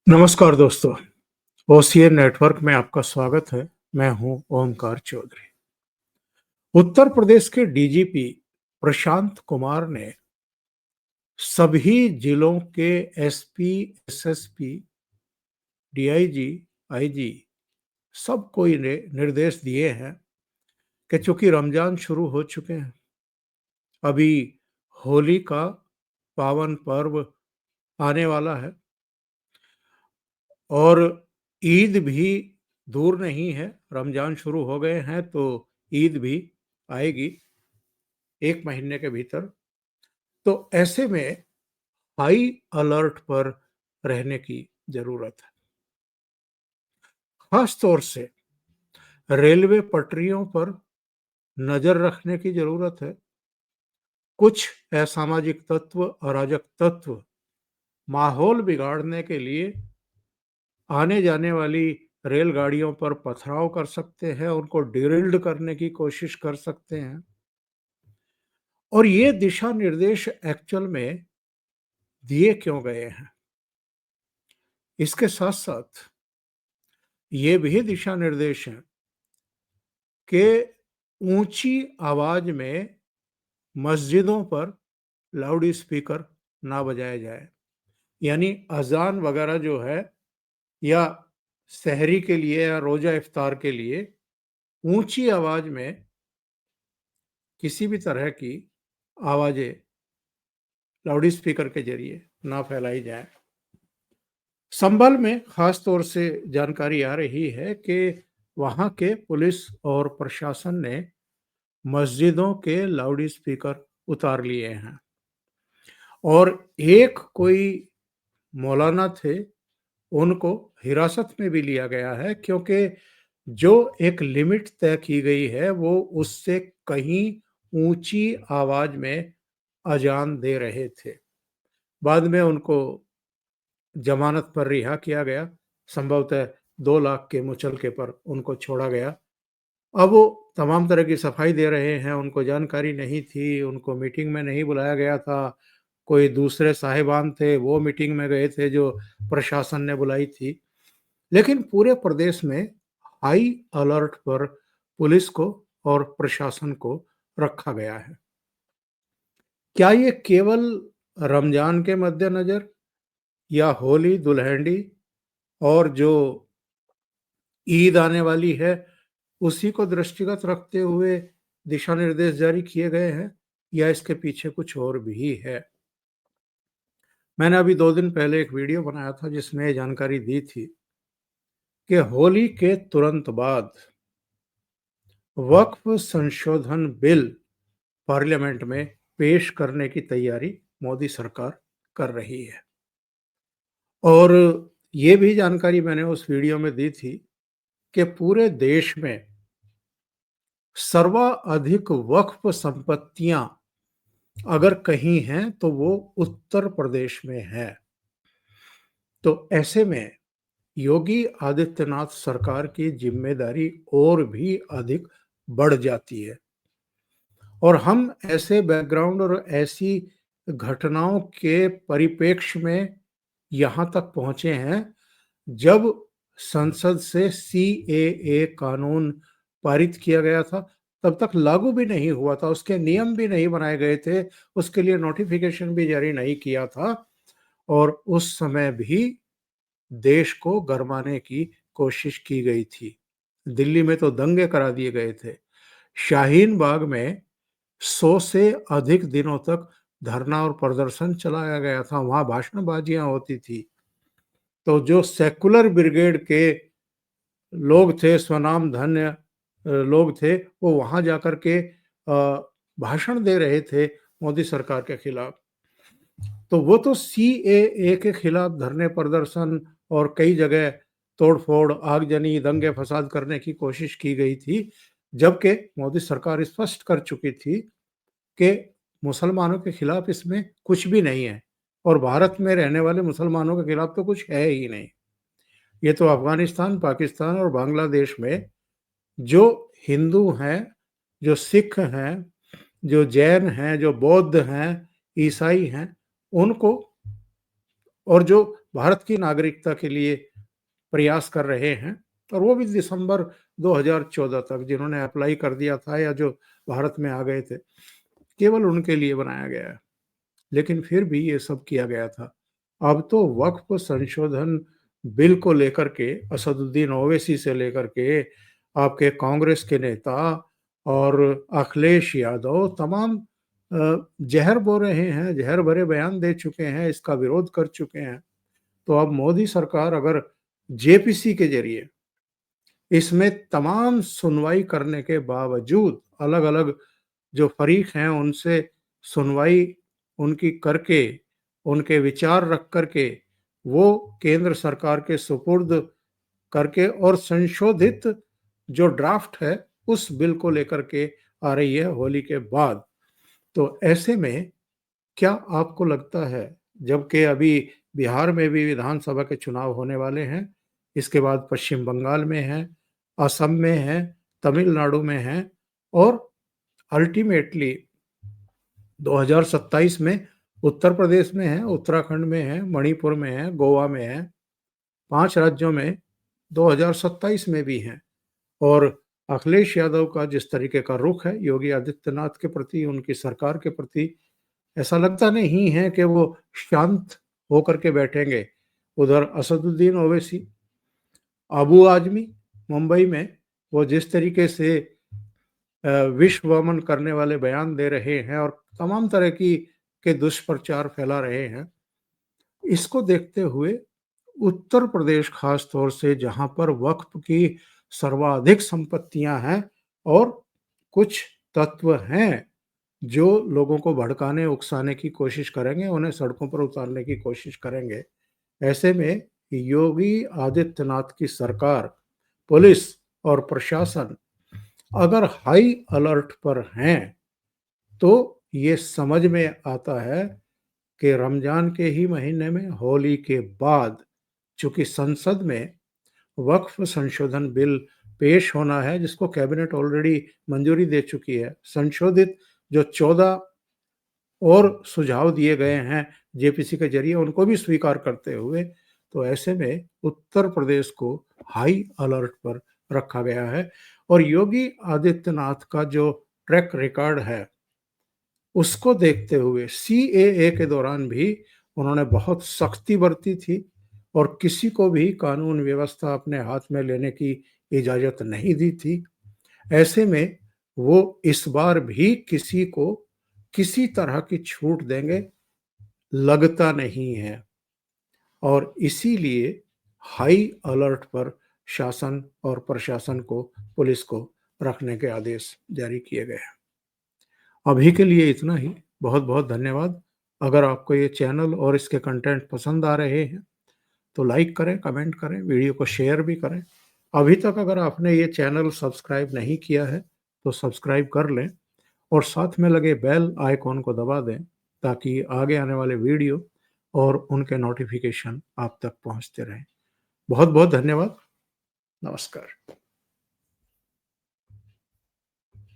नमस्कार दोस्तों, OCA network में आपका स्वागत है। मैं हूं ओमकार चौधरी। उत्तर प्रदेश के डीजीपी प्रशांत कुमार ने सभी जिलों के एसपी, एसएसपी, डीआईजी, आईजी सबको ने निर्देश दिए हैं कि चूंकि रमजान शुरू हो चुके हैं, अभी होली का पावन पर्व आने वाला है और ईद भी दूर नहीं है। रमजान शुरू हो गए हैं तो ईद भी आएगी 1 महीने के भीतर। तो ऐसे में हाई अलर्ट पर रहने की जरूरत है। खास तौर से रेलवे पटरियों पर नजर रखने की जरूरत है। कुछ असामाजिक तत्व, अराजक तत्व माहौल बिगाड़ने के लिए आने जाने वाली रेलगाड़ियों पर पथराव कर सकते हैं, उनको डिरेल्ड करने की कोशिश कर सकते हैं। और ये दिशा निर्देश एक्चुअल में दिए क्यों गए हैं? इसके साथ साथ ये भी दिशा निर्देश हैं कि ऊंची आवाज में मस्जिदों पर लाउड स्पीकर ना बजाया जाए। यानी अजान वगैरह जो है, या सहरी के लिए या रोजा इफ्तार के लिए ऊंची आवाज में किसी भी तरह की आवाजें लाउड स्पीकर के जरिए ना फैलाई जाए। संभल में खास तौर से जानकारी आ रही है कि वहां के पुलिस और प्रशासन ने मस्जिदों के लाउड स्पीकर उतार लिए हैं। और एक कोई मौलाना थे, उनको हिरासत में भी लिया गया है, क्योंकि जो एक लिमिट तय की गई है वो उससे कहीं ऊंची आवाज में अजान दे रहे थे। बाद में उनको जमानत पर रिहा किया गया। संभवतः 2 लाख के मुचलके पर उनको छोड़ा गया। अब वो तमाम तरह की सफाई दे रहे हैं। उनको जानकारी नहीं थी, उनको मीटिंग में नहीं बुलाया गया था। कोई दूसरे साहिबान थे, वो मीटिंग में गए थे जो प्रशासन ने बुलाई थी। लेकिन पूरे प्रदेश में हाई अलर्ट पर पुलिस को और प्रशासन को रखा गया है। क्या ये केवल रमजान के मद्देनजर या होली, दुल्हनडी और जो ईद आने वाली है उसी को दृष्टिगत रखते हुए दिशा निर्देश जारी किए गए हैं, या इसके पीछे कुछ और भी है? मैंने अभी 2 दिन पहले एक वीडियो बनाया था जिसमें ये जानकारी दी थी कि होली के तुरंत बाद वक्फ संशोधन बिल पार्लियामेंट में पेश करने की तैयारी मोदी सरकार कर रही है। और ये भी जानकारी मैंने उस वीडियो में दी थी कि पूरे देश में सर्वाधिक वक्फ संपत्तियां अगर कहीं हैं तो वो उत्तर प्रदेश में है। तो ऐसे में योगी आदित्यनाथ सरकार की जिम्मेदारी और भी अधिक बढ़ जाती है। और हम ऐसे बैकग्राउंड और ऐसी घटनाओं के परिप्रेक्ष्य में यहाँ तक पहुँचे हैं, जब संसद से सीएए कानून पारित किया गया था, तब तक लागू भी नहीं हुआ था, उसके नियम भी नहीं बनाए गए थे, उसके लिए नोटिफिकेशन भी जारी नहीं किया था। और उस समय भी देश को गरमाने की कोशिश की गई थी। दिल्ली में तो दंगे करा दिए गए थे। शाहीन बाग में 100 से अधिक दिनों तक धरना और प्रदर्शन चलाया गया था, वहां भाषणबाजियां होती थी। तो जो सेकुलर ब्रिगेड के लोग थे, स्वनाम धन्य लोग थे, वो वहां जाकर के भाषण दे रहे थे मोदी सरकार के खिलाफ। तो वो तो सीएए के खिलाफ धरने, प्रदर्शन और कई जगह तोड़फोड़, आगजनी, दंगे फसाद करने की कोशिश की गई थी, जबकि मोदी सरकार स्पष्ट कर चुकी थी कि मुसलमानों के खिलाफ इसमें कुछ भी नहीं है और भारत में रहने वाले मुसलमानों के खिलाफ तो कुछ है ही नहीं। ये तो अफगानिस्तान, पाकिस्तान और बांग्लादेश में जो हिंदू हैं, जो सिख हैं, जो जैन हैं, जो बौद्ध हैं, ईसाई हैं, उनको, और जो भारत की नागरिकता के लिए प्रयास कर रहे हैं, और वो भी दिसंबर 2014 तक जिन्होंने अप्लाई कर दिया था या जो भारत में आ गए थे, केवल उनके लिए बनाया गया है। लेकिन फिर भी ये सब किया गया था। अब तो वक्फ संशोधन बिल को लेकर के असदुद्दीन ओवैसी से लेकर के आपके कांग्रेस के नेता और अखिलेश यादव तमाम जहर बो रहे हैं, जहर भरे बयान दे चुके हैं, इसका विरोध कर चुके हैं। तो अब मोदी सरकार अगर जेपीसी के जरिए इसमें तमाम सुनवाई करने के बावजूद अलग-अलग जो फरीक हैं उनसे सुनवाई उनकी करके, उनके विचार रख कर के, वो केंद्र सरकार के सुपुर्द करके और संशोधित जो ड्राफ्ट है, उस बिल को लेकर के आ रही है होली के बाद। तो ऐसे में क्या आपको लगता है, जबकि अभी बिहार में भी विधानसभा के चुनाव होने वाले हैं, इसके बाद पश्चिम बंगाल में हैं, असम में हैं, तमिलनाडु में हैं और अल्टीमेटली 2027 में उत्तर प्रदेश में है, उत्तराखंड में है, मणिपुर में है, गोवा में है, 5 राज्यों में 2027 में भी हैं। और अखिलेश यादव का जिस तरीके का रुख है योगी आदित्यनाथ के प्रति, उनकी सरकार के प्रति, ऐसा लगता नहीं है कि वो शांत होकर के बैठेंगे। उधर असदुद्दीन ओवैसी, अबू आजमी मुंबई में वो जिस तरीके से विश्व वमन करने वाले बयान दे रहे हैं और तमाम तरह की के दुष्प्रचार फैला रहे हैं, इसको देखते हुए उत्तर प्रदेश खास तौर से जहां पर वक्फ की सर्वाधिक संपत्तियां हैं और कुछ तत्व हैं जो लोगों को भड़काने उकसाने की कोशिश करेंगे, उन्हें सड़कों पर उतारने की कोशिश करेंगे। ऐसे में योगी आदित्यनाथ की सरकार, पुलिस और प्रशासन अगर हाई अलर्ट पर हैं, तो ये समझ में आता है कि रमजान के ही महीने में होली के बाद चूंकि संसद में वक्फ संशोधन बिल पेश होना है जिसको कैबिनेट ऑलरेडी मंजूरी दे चुकी है, संशोधित जो 14 और सुझाव दिए गए हैं जेपीसी के जरिए उनको भी स्वीकार करते हुए, तो ऐसे में उत्तर प्रदेश को हाई अलर्ट पर रखा गया है। और योगी आदित्यनाथ का जो ट्रैक रिकॉर्ड है उसको देखते हुए सीएए के दौरान भी उन्होंने बहुत सख्ती बरती थी और किसी को भी कानून व्यवस्था अपने हाथ में लेने की इजाजत नहीं दी थी। ऐसे में वो इस बार भी किसी को किसी तरह की छूट देंगे लगता नहीं है, और इसीलिए हाई अलर्ट पर शासन और प्रशासन को, पुलिस को रखने के आदेश जारी किए गए हैं। अभी के लिए इतना ही। बहुत बहुत धन्यवाद। अगर आपको ये चैनल और इसके कंटेंट पसंद आ रहे हैं तो लाइक करें, कमेंट करें, वीडियो को शेयर भी करें। अभी तक अगर आपने ये चैनल सब्सक्राइब नहीं किया है तो सब्सक्राइब कर लें और साथ में लगे बेल आइकॉन को दबा दें ताकि आगे आने वाले वीडियो और उनके नोटिफिकेशन आप तक पहुंचते रहें। बहुत बहुत धन्यवाद। नमस्कार।